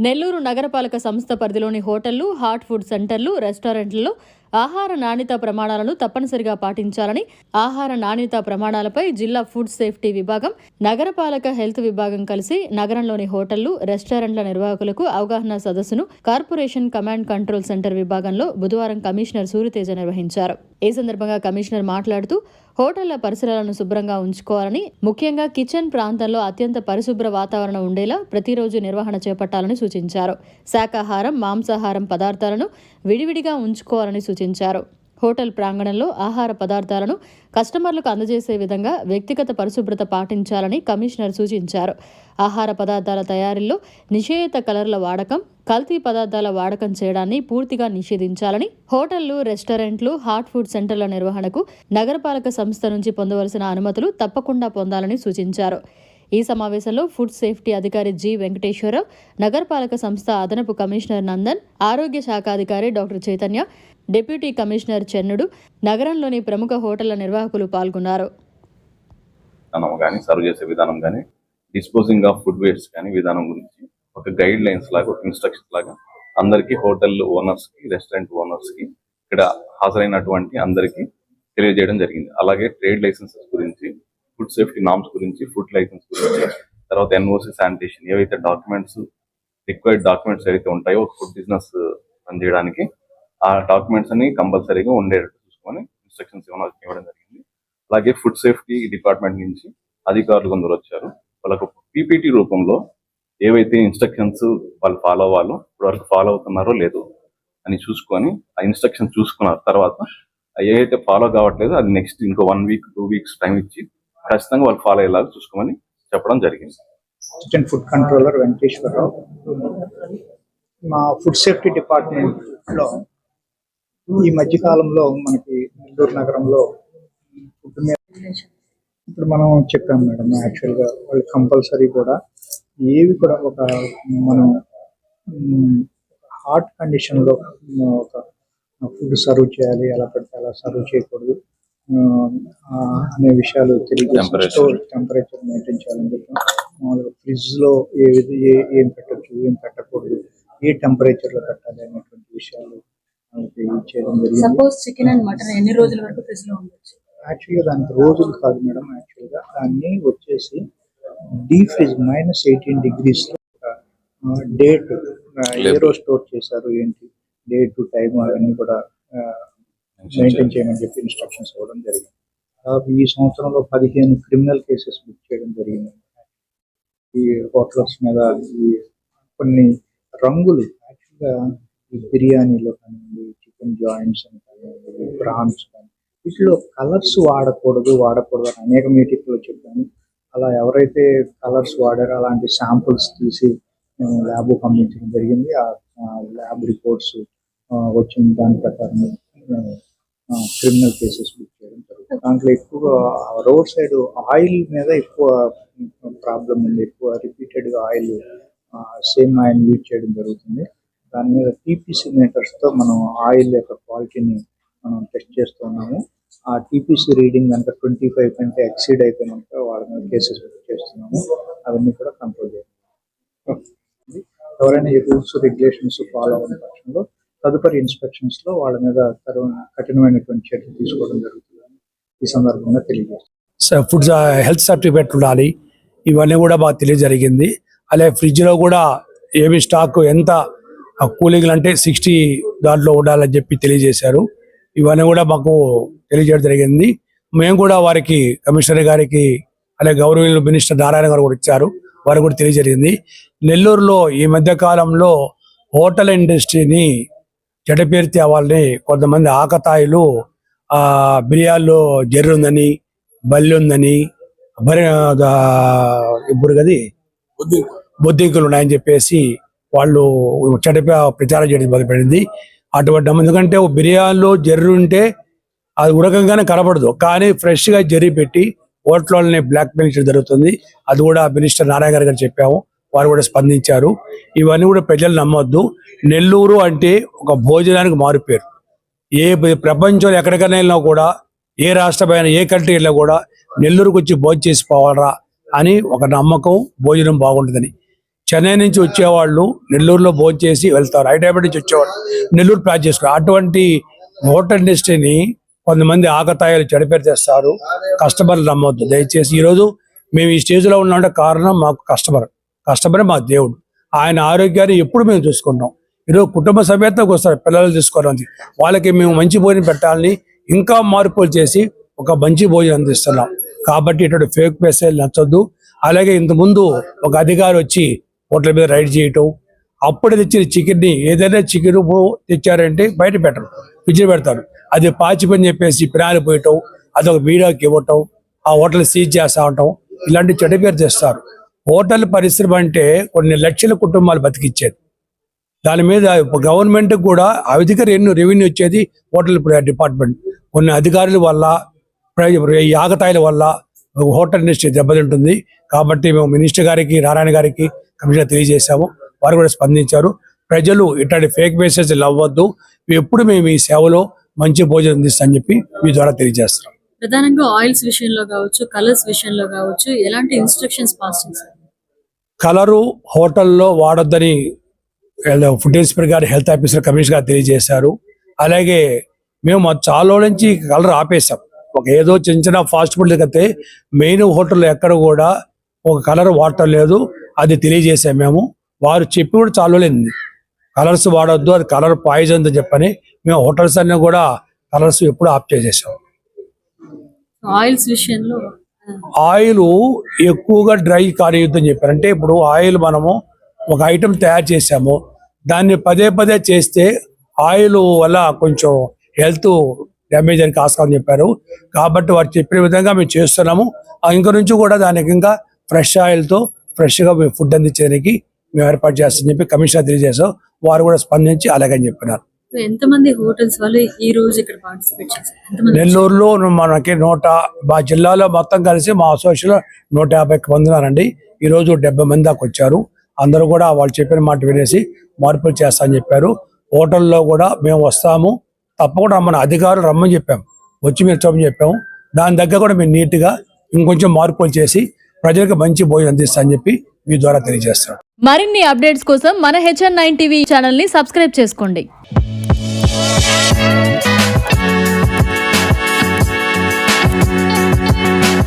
నెల్లూరు నగరపాలక సంస్థ పరిధిలోని హోటళ్లు, హాట్ ఫుడ్ సెంటర్లు, రెస్టారెంట్లలో ఆహార నాణ్యత ప్రమాణాలను తప్పనిసరిగా పాటించాలని, ఆహార నాణ్యత ప్రమాణాలపై జిల్లా ఫుడ్ సేఫ్టీ విభాగం, నగరపాలక హెల్త్ విభాగం కలిసి నగరంలోని హోటళ్లు, రెస్టారెంట్ల నిర్వాహకులకు అవగాహన సదస్సును కార్పొరేషన్ కమాండ్ కంట్రోల్ సెంటర్ విభాగంలో బుధవారం కమిషనర్ సూర్యతేజ నిర్వహించారు. ఈ సందర్భంగా కమిషనర్ మాట్లాడుతూ హోటళ్ల పరిసరాలను శుభ్రంగా ఉంచుకోవాలని, ముఖ్యంగా కిచెన్ ప్రాంతంలో అత్యంత పరిశుభ్ర వాతావరణం ఉండేలా ప్రతిరోజు నిర్వహణ చేపట్టాలని సూచించారు. శాకాహారం, మాంసాహారం పదార్థాలను విడివిడిగా ఉంచుకోవాలని సూచించారు. హోటల్ ప్రాంగణంలో ఆహార పదార్థాలను కస్టమర్లకు అందజేసే విధంగా వ్యక్తిగత పరిశుభ్రత పాటించాలని కమిషనర్ సూచించారు. ఆహార పదార్థాల తయారీలో నిషేధిత కలర్ల వాడకం, కల్తీ పదార్థాల వాడకం చేయడాన్ని పూర్తిగా నిషేధించాలని, హోటళ్లు, రెస్టారెంట్లు, హాట్ ఫుడ్ సెంటర్ల నిర్వహణకు నగరపాలక సంస్థ నుంచి పొందవలసిన అనుమతులు తప్పకుండా పొందాలని సూచించారు. ఈ సమావేశంలో ఫుడ్ సేఫ్టీ అధికారి జి వెంకటేశ్వరరావు, నగరపాలక సంస్థ అదనపు కమిషనర్ నందన్, ఆరోగ్య శాఖ అధికారి డాక్టర్ చైతన్య, డిప్యూటీ కమిషనర్ చెన్నుడు, నగరంలోని ప్రముఖ హోటళ్ల నిర్వాహకులు పాల్గొన్నారు. సర్వ్ చేసే విధానం కానీ, డిస్పోజింగ్ ఆఫ్ ఫుడ్ వేస్ట్ కానీ విధానం గురించి ఒక గైడ్ లైన్స్ లాగా, ఒక ఇన్స్ట్రక్షన్ లాగా అందరికీ హోటల్ ఓనర్స్ కి, రెస్టారెంట్ ఓనర్స్ కి, ఇక్కడ హాజరైనటువంటి అందరికీ తెలియజేయడం జరిగింది. అలాగే ట్రేడ్ లైసెన్సెస్ గురించి, ఫుడ్ సేఫ్టీ నామ్స్ గురించి, ఫుడ్ లైసెన్స్ గురించి, తర్వాత ఎన్ఓసి, శానిటేషన్, ఏవైతే డాక్యుమెంట్స్, రిక్వైర్డ్ డాక్యుమెంట్స్ ఏవైతే ఉంటాయో ఒక ఫుడ్ బిజినెస్ రన్ చేయడానికి, ఆ డాక్యుమెంట్స్ అన్ని కంపల్సరీగా ఉండేటట్టు చూసుకొని ఇన్స్ట్రక్షన్స్ ఇవ్వడం జరిగింది. అలాగే ఫుడ్ సేఫ్టీ డిపార్ట్మెంట్ నుంచి అధికారులు కొందరు వచ్చారు. వాళ్ళకు పీపీటీ రూపంలో ఏవైతే ఇన్స్ట్రక్షన్స్ వాళ్ళు ఫాలో అవ్వాలో ఇప్పటివరకు ఫాలో అవుతున్నారో లేదో అని చూసుకొని, ఆ ఇన్స్ట్రక్షన్ చూసుకున్న తర్వాత ఏదైతే ఫాలో కావట్లేదో అది నెక్స్ట్ ఇంకో 1 వీక్ 2 వీక్స్ టైం ఇచ్చి ఖచ్చితంగా వాళ్ళు ఫాలో అయ్యేలాగా చూసుకోమని చెప్పడం జరిగింది. Assistant food controller Venkateswara Rao. మా ఫుడ్ సేఫ్టీ డిపార్ట్మెంట్ లో ఈ మధ్య కాలంలో మనకి నెల్లూరు నగరంలో ఫుడ్ మీద ఇప్పుడు మనం చెప్పాం మేడం, యాక్చువల్గా వాళ్ళు కంపల్సరీ కూడా ఏవి కూడా ఒక మనం హాట్ కండిషన్లో ఒక ఫుడ్ సర్వ్ చేయాలి, ఎలా పడితే అలా సర్వ్ చేయకూడదు అనే విషయాలు తెలియజేస్తాం. టెంపరేచర్ మెయింటైన్ చేయాలని చెప్పాం. మామూలుగా ఫ్రిడ్జ్ లో ఏం పెట్టచ్చు, ఏం పెట్టకూడదు, ఏ టెంపరేచర్ లో పెట్టాలి అనేటువంటి విషయాలు చేయడం జరిగింది. యాక్చువల్గా దానికి రోజులు కాదు మేడం, యాక్చువల్గా దాన్ని వచ్చేసి డీప్ ఫ్రిడ్జ్ -18 degrees లో డేట్ ఏ రోజు స్టోర్ చేశారు, ఏంటి డేట్, టైం అవన్నీ కూడా మెయింటైన్ చేయమని చెప్పి ఇన్స్ట్రక్షన్స్ ఇవ్వడం జరిగింది. ఈ సంవత్సరంలో 15 క్రిమినల్ కేసెస్ బుక్ చేయడం జరిగింది. ఈ హోటల్స్ మీద ఈ కొన్ని రంగులు, యాక్చువల్గా ఈ బిర్యానీలో కానివ్వండి, చికెన్ జాయింట్స్ అని కానివ్వండి, ప్రాన్స్ కానీ, వీటిలో కలర్స్ వాడకూడదు అని అనేక మీటింగ్లో చెప్పాను. అలా ఎవరైతే కలర్స్ వాడారో అలాంటి శాంపుల్స్ తీసి మేము ల్యాబ్ పంపించడం జరిగింది. ఆ ల్యాబ్ రిపోర్ట్స్ వచ్చిన దాని ప్రకారం క్రిమినల్ కేసెస్ బుక్ చేయడం జరుగుతుంది. దాంట్లో ఎక్కువ రోడ్ సైడ్ ఆయిల్ మీద ఎక్కువ ప్రాబ్లం ఉంది. ఎక్కువ రిపీటెడ్గా ఆయిల్, సేమ్ ఆయిల్ యూజ్ చేయడం జరుగుతుంది. దాని మీద టీపీసీ మీటర్స్తో మనం ఆయిల్ యొక్క క్వాలిటీని మనం టెస్ట్ చేస్తున్నాము. ఆ టీపీసీ రీడింగ్ కనుక 25 కంటే ఎక్సీడ్ అయితే కనుక వాళ్ళ మీద కేసెస్ బుక్ చేస్తున్నాము. అవన్నీ కూడా కంట్రోల్ చేయాలి. ఎవరైనా ఈ రూల్స్, రెగ్యులేషన్స్ ఫాలో అవ్వని పక్షంలో తదుపరి ఇన్స్పెక్షన్స్ లో వాళ్ళ మీద కఠినమైనటువంటి చర్యలు తీసుకోవడం జరుగుతుందని ఈ సందర్భంగా తెలియజేస్తాం. ఫుడ్ హెల్త్ సర్టిఫికేట్ ఉండాలి, ఇవన్నీ కూడా బాగా తెలియజరిగింది. అలాగే ఫ్రిడ్జ్ లో కూడా ఏమి స్టాక్ ఎంత కూలింగ్ అంటే 60 దాంట్లో ఉండాలని చెప్పి తెలియజేశారు. ఇవన్నీ కూడా మాకు తెలియజేయడం జరిగింది. మేము కూడా వారికి, కమిషనర్ గారికి, అలాగే గౌరవనీయులు మినిస్టర్ నారాయణ గారు కూడా ఇచ్చారు, వారికి కూడా తెలియజరిగింది. నెల్లూరులో ఈ మధ్య కాలంలో హోటల్ ఇండస్ట్రీని చెడపేరు తేవాలని కొంతమంది ఆకతాయిలు బిర్యానీలో జర్రు ఉందని, బల్లి ఉందని, ఇప్పుడు గది బొద్దింకులు ఉన్నాయని చెప్పేసి వాళ్ళు చెడపే ప్రచారం చేయడం మొదలుపెట్టింది. అటువంటి ఎందుకంటే బిర్యానీలో జర్రు ఉంటే అది ఉడకంగానే కనబడదు, కానీ ఫ్రెష్గా జర్రీ పెట్టి హోటల్ని బ్లాక్ మెయిల్ చేయడం జరుగుతుంది. అది కూడా మినిస్టర్ నారాయణ గారు చెప్పాము, వారు కూడా స్పందించారు. ఇవన్నీ కూడా ప్రజలు నమ్మొద్దు. నెల్లూరు అంటే ఒక భోజనానికి మారుపేరు. ఏ ప్రపంచంలో ఎక్కడికైనా వెళ్ళినా కూడా, ఏ రాష్ట్రమైన, ఏ కంట్రీ వెళ్ళినా కూడా నెల్లూరుకు వచ్చి భోజనం చేసి పోవాలరా అని ఒక నమ్మకం, భోజనం బాగుంటుందని. చెన్నై నుంచి వచ్చేవాళ్ళు నెల్లూరులో భోజనం చేసి వెళ్తారు. హైదరాబాద్ నుంచి వచ్చేవాళ్ళు నెల్లూరు ప్లాన్ చేసుకున్నారు. అటువంటి హోటల్ ఇండస్ట్రీని కొంతమంది ఆకతాయాలు చెడిపేరు తెస్తారు. కస్టమర్లు నమ్మొద్దు దయచేసి. ఈరోజు మేము ఈ స్టేజ్లో ఉన్నామంటే కారణం మాకు కస్టమరే మా దేవుడు. ఆయన ఆరోగ్యాన్ని ఎప్పుడు మేము చూసుకుంటాం. ఈరోజు కుటుంబ సమేతంగా వస్తారు పిల్లలు తీసుకోవడానికి. వాళ్ళకి మేము మంచి భోజనం పెట్టాలని ఇంకా మార్పులు చేసి ఒక మంచి భోజనం అందిస్తున్నాం. కాబట్టి ఇటువంటి ఫేక్ మెసేజ్ నచ్చొద్దు. అలాగే ఇంతకుముందు ఒక అధికారి వచ్చి హోటల్ మీద రైడ్ చేయటం, అప్పుడు తెచ్చిన చికెన్ని ఏదైనా చికెన్ తెచ్చారంటే బయట పెట్టరు, ఫ్రిడ్జ్ పెడతారు. అది పాచిపోని చెప్పేసి పినాలు పోయటం, అదొక వీడియోకి ఇవ్వటం, ఆ హోటల్ సీజ్ చేస్తా ఉంటాం. ఇలాంటి చెడ్డ పేరు తెస్తారు. హోటల్ పరిశ్రమ అంటే కొన్ని లక్షల కుటుంబాలు బతికిచ్చేది. దాని మీద గవర్నమెంట్ కూడా అధిక రెవెన్యూ వచ్చేది హోటల్ డిపార్ట్మెంట్. కొన్ని అధికారుల వల్ల ఈ ఆగతాయిల వల్ల హోటల్ ఇండస్ట్రీ దెబ్బతింటుంది. కాబట్టి మేము మినిస్టర్ గారికి, నారాయణ గారికి, కమిషనర్ తెలియజేశాము. వారు కూడా స్పందించారు. ప్రజలు ఇట్లాంటి ఫేక్ మెసేజ్లు అవ్వద్దు, ఎప్పుడు మేము ఈ సేవలో మంచి భోజనం అందిస్తామని చెప్పి మీ ద్వారా తెలియజేస్తున్నాం. ప్రధానంగా ఆయిల్స్ విషయంలో కావచ్చు, కలర్స్ విషయంలో కావచ్చు, ఎలాంటి ఇన్స్ట్రక్షన్స్ పాస్ చేశారు? కలరు హోటల్లో వాడొద్దని ఫుడ్ ఇన్స్పెక్టర్ గారు, హెల్త్ ఆఫీసర్, కమిషనర్ గారు తెలియజేశారు. అలాగే మేము చాలా నుంచి కలర్ ఆపేసాం. ఒక ఏదో చిన్న చిన్న ఫాస్ట్ ఫుడ్ అయితే మెయిన్ హోటల్లో ఎక్కడ కూడా ఒక కలర్ వాడటం లేదు, అది తెలియజేసాం మేము. వారు చెప్పి కూడా చాలా లేదు కలర్స్ వాడొద్దు, అది కలర్ పాయిజన్ అని చెప్పని మేము హోటల్స్ అన్ని కూడా కలర్స్ ఎప్పుడు ఆఫ్ చేసేసాం. ఆయిల్స్ విషయంలో ఆయిల్ ఎక్కువగా డ్రై కానియొద్దని చెప్పారు. అంటే ఇప్పుడు ఆయిల్ మనము ఒక ఐటెం తయారు చేసాము, దాన్ని పదే పదే చేస్తే ఆయిల్ వల్ల కొంచెం హెల్త్ డ్యామేజ్ అని ఆస్కారం చెప్పారు. కాబట్టి వారు చెప్పిన విధంగా మేము చేస్తున్నాము. ఇంక నుంచి కూడా దానికి ఇంకా ఫ్రెష్ ఆయిల్తో ఫ్రెష్గా మేము ఫుడ్ అందించడానికి మేము ఏర్పాటు చేస్తామని చెప్పి కమిషనర్ తెలియజేసాం. వారు కూడా స్పందించి అలాగని చెప్పినారు. ఎంతమంది హోటల్స్ వాళ్ళు ఈ రోజు ఇక్కడ పార్టిసిపేట్ చేశారు? నెల్లూరులో మనకి మా జిల్లాలో మొత్తం కలిసి మా అసోసియేషన్ 150 మంది ఉన్నారండి. ఈరోజు 70 మంది దాకా వచ్చారు. అందరూ కూడా వాళ్ళు చెప్పిన మాట వినేసి మార్పులు చేస్తామని చెప్పారు. హోటల్లో కూడా మేము వస్తాము, తప్పకుండా మన అధికారులు రమ్మని చెప్పాము, వచ్చి మీరు చూపని చెప్పాము. దాని దగ్గర కూడా మేము నీట్గా ఇంకొంచెం మార్పులు చేసి ప్రజలకు మంచి భోజనం అందిస్తామని చెప్పి మీ ద్వారా తెలియజేస్తాం. మరిన్ని అప్డేట్స్ కోసం మన HN9 టీవీ ఛానల్ ని సబ్స్క్రైబ్ చేసుకోండి.